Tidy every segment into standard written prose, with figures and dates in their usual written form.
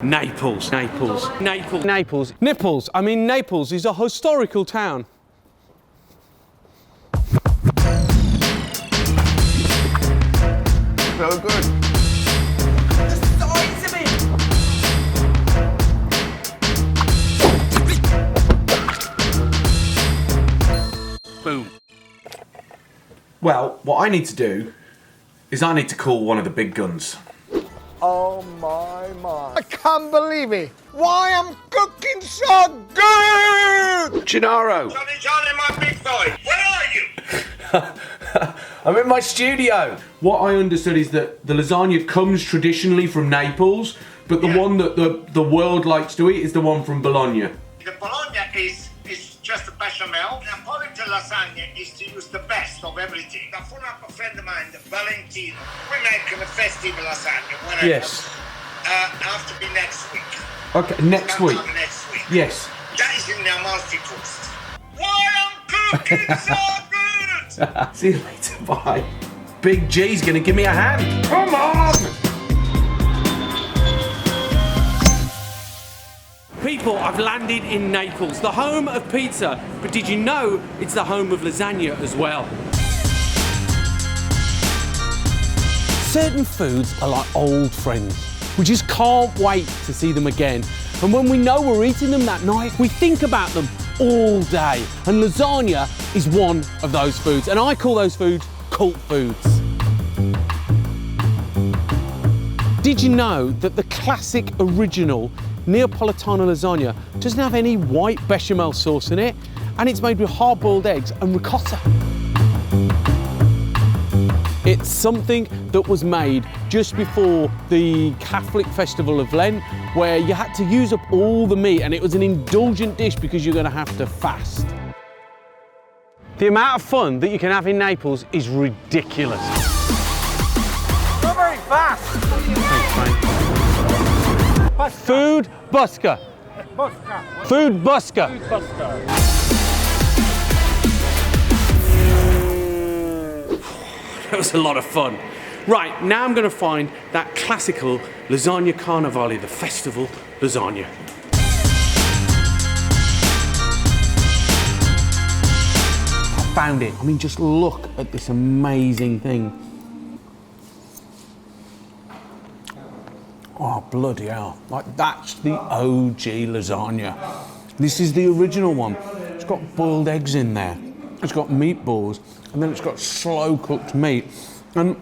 Naples, Naples, Naples, Naples. Nipples. I mean, Naples is a historical town. So good. The size of it! boom. Well, what I need to do is I need to call one of the big guns. Oh my. I can't believe it. Why I'm cooking so good! Gennaro! Johnny, my big boy, where are you? I'm in my studio. What I understood is that the lasagna comes traditionally from Naples, but the one that the world likes to eat is the one from Bologna. The Bologna is just a bechamel. Napolitan lasagna is to use the best of everything. I phone up a friend of mine, Valentino. We're making a festive lasagna. When Yes. have to be next week. Okay, next week. Next week. Yes. That is in the Amalfi coast. Why I'm cooking so good! See you later, bye. Big G's gonna give me a hand. Come on! People, I've landed in Naples, the home of pizza, but did you know it's the home of lasagna as well? Certain foods are like old friends. We just can't wait to see them again. And when we know we're eating them that night, we think about them all day. And lasagna is one of those foods. And I call those foods cult foods. Did you know that the classic original Neapolitan lasagna doesn't have any white bechamel sauce in it, and it's made with hard-boiled eggs and ricotta? It's something that was made just before the Catholic festival of Lent, where you had to use up all the meat, and it was an indulgent dish because you're going to have to fast. The amount of fun that you can have in Naples is ridiculous. Not very fast. Thanks, mate. Food busker. Food busker. That was a lot of fun. Right, now I'm going to find that classical lasagna carnivale, the festival lasagna. I found it. I mean, just look at this amazing thing. Oh, bloody hell. Like, that's the OG lasagna. This is the original one. It's got boiled eggs in there. It's got meatballs, and then it's got slow-cooked meat. And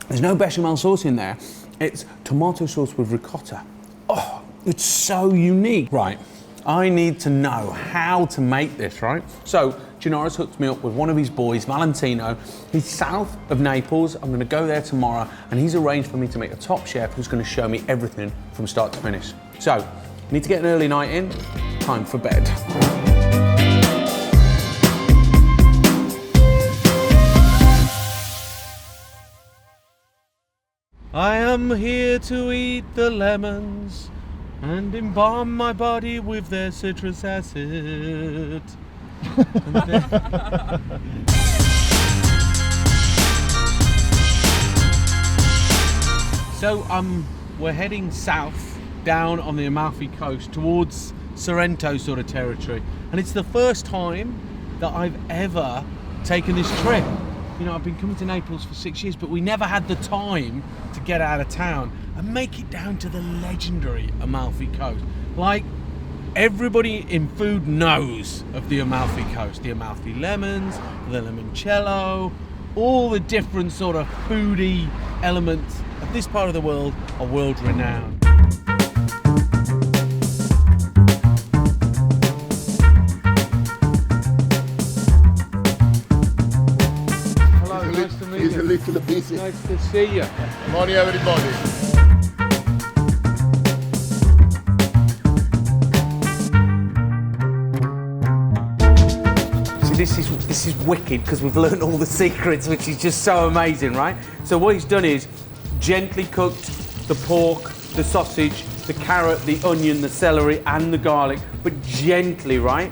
there's no bechamel sauce in there. It's tomato sauce with ricotta. Oh, it's so unique. Right, I need to know how to make this, right? So, Gennaro's hooked me up with one of his boys, Valentino. He's south of Naples. I'm gonna go there tomorrow, and he's arranged for me to meet a top chef who's gonna show me everything from start to finish. So, need to get an early night in, time for bed. I am here to eat the lemons and embalm my body with their citrus acid. So we're heading south down on the Amalfi coast towards Sorrento sort of territory, and it's the first time that I've ever taken this trip. You know, I've been coming to Naples for 6 years, but we never had the time to get out of town and make it down to the legendary Amalfi coast. Like, everybody in food knows of the Amalfi coast. The Amalfi lemons, the limoncello, all the different sort of foodie elements of this part of the world are world renowned. He's a little busy. Nice to see you. Morning, everybody. This is wicked because we've learned all the secrets, which is just so amazing, right? So what he's done is gently cooked the pork, the sausage, the carrot, the onion, the celery, and the garlic, but gently, right?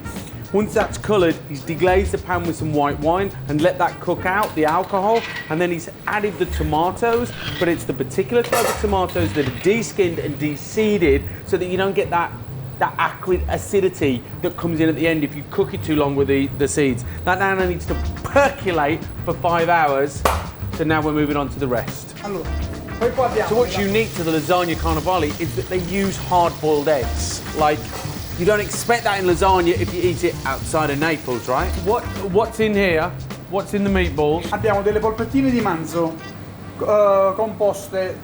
Once that's coloured, he's deglazed the pan with some white wine and let that cook out, the alcohol, and then he's added the tomatoes, but it's the particular type of tomatoes that are de-skinned and de-seeded so that you don't get that acrid acidity that comes in at the end if you cook it too long with the seeds. That now needs to percolate for 5 hours, so now we're moving on to the rest. Allora, poi qua abbiamo So what's unique to the lasagna carnivale is that they use hard-boiled eggs. Like, you don't expect that in lasagna if you eat it outside of Naples, right? What's in here? What's in the meatballs? Abbiamo delle polpettine di manzo composte,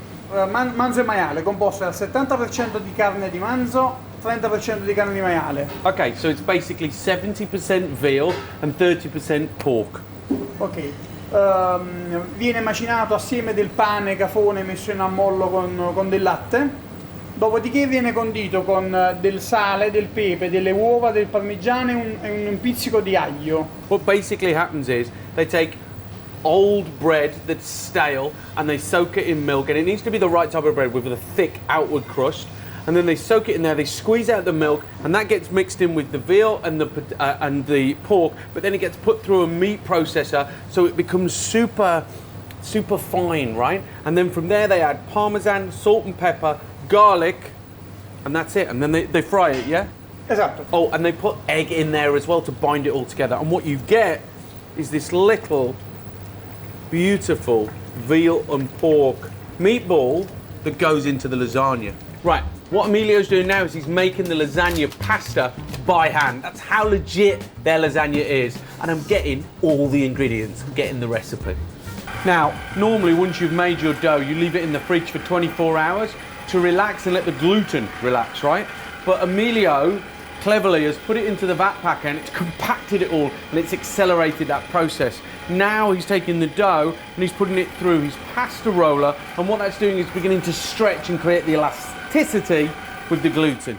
manzo e maiale, composte al 70% di carne di manzo, 30% di carne di maiale. Okay, so it's basically 70% veal and 30% pork. Ok. Viene macinato assieme del pane cafone messo in ammollo con del latte. Dopodiché viene condito con del sale, del pepe, delle uova, del parmigiano e un pizzico di aglio. What basically happens is they take old bread that's stale and they soak it in milk, and it needs to be the right type of bread with a thick outward crust. And then they soak it in there, they squeeze out the milk, and that gets mixed in with the veal and the pork, but then it gets put through a meat processor so it becomes super fine, right? And then from there they add parmesan, salt and pepper, garlic, and that's it. And then they fry it, yeah? Esatto. Oh, and they put egg in there as well to bind it all together. And what you get is this little beautiful veal and pork meatball that goes into the lasagna. Right, what Emilio's doing now is he's making the lasagna pasta by hand. That's how legit their lasagna is. And I'm getting all the ingredients, I'm getting the recipe. Now, normally once you've made your dough, you leave it in the fridge for 24 hours to relax and let the gluten relax, right? But Emilio cleverly has put it into the vat packer and it's compacted it all and it's accelerated that process. Now he's taking the dough and he's putting it through his pasta roller, and what that's doing is beginning to stretch and create the elasticity with the gluten.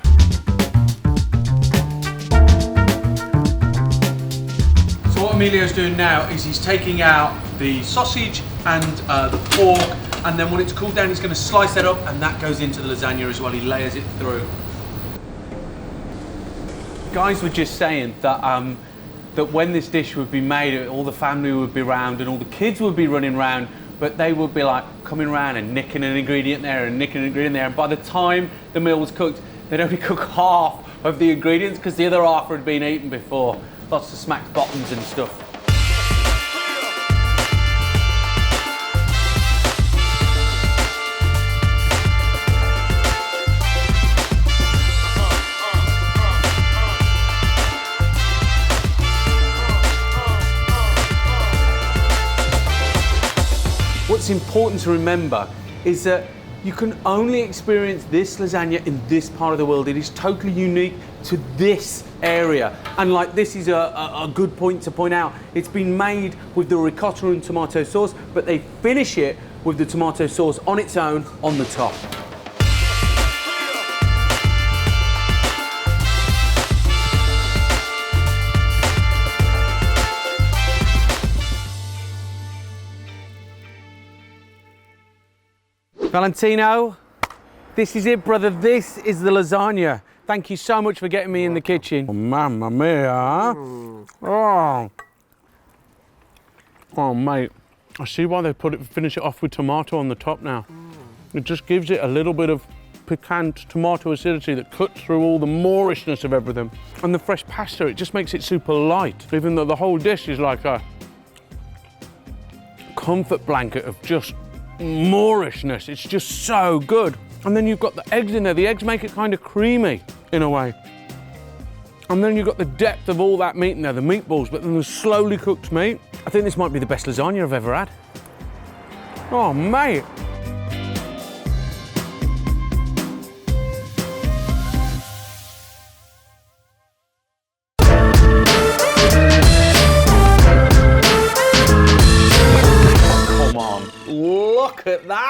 So what Emilio's doing now is he's taking out the sausage and the pork, and then when it's cooled down he's going to slice that up and that goes into the lasagna as well. He layers it through. Guys were just saying that that when this dish would be made, all the family would be around and all the kids would be running around, but they would be like coming around and nicking an ingredient there and nicking an ingredient there, and by the time the meal was cooked they'd only cook half of the ingredients because the other half had been eaten before. Lots of smacked bottoms and stuff. What's important to remember is that you can only experience this lasagna in this part of the world. It is totally unique to this area. And like, this is a good point to point out. It's been made with the ricotta and tomato sauce, but they finish it with the tomato sauce on its own on the top. Valentino, this is it, brother. This is the lasagna. Thank you so much for getting me in the kitchen. Oh, mamma mia. Oh. Oh, mate. I see why they finish it off with tomato on the top now. It just gives it a little bit of piquant tomato acidity that cuts through all the Moorishness of everything. And the fresh pasta, it just makes it super light, even though the whole dish is like a comfort blanket of just Moorishness. It's just so good. And then you've got the eggs in there. The eggs make it kind of creamy in a way. And then you've got the depth of all that meat in there, the meatballs, but then the slowly cooked meat. I think this might be the best lasagna I've ever had. Oh, mate. Come on, look at that.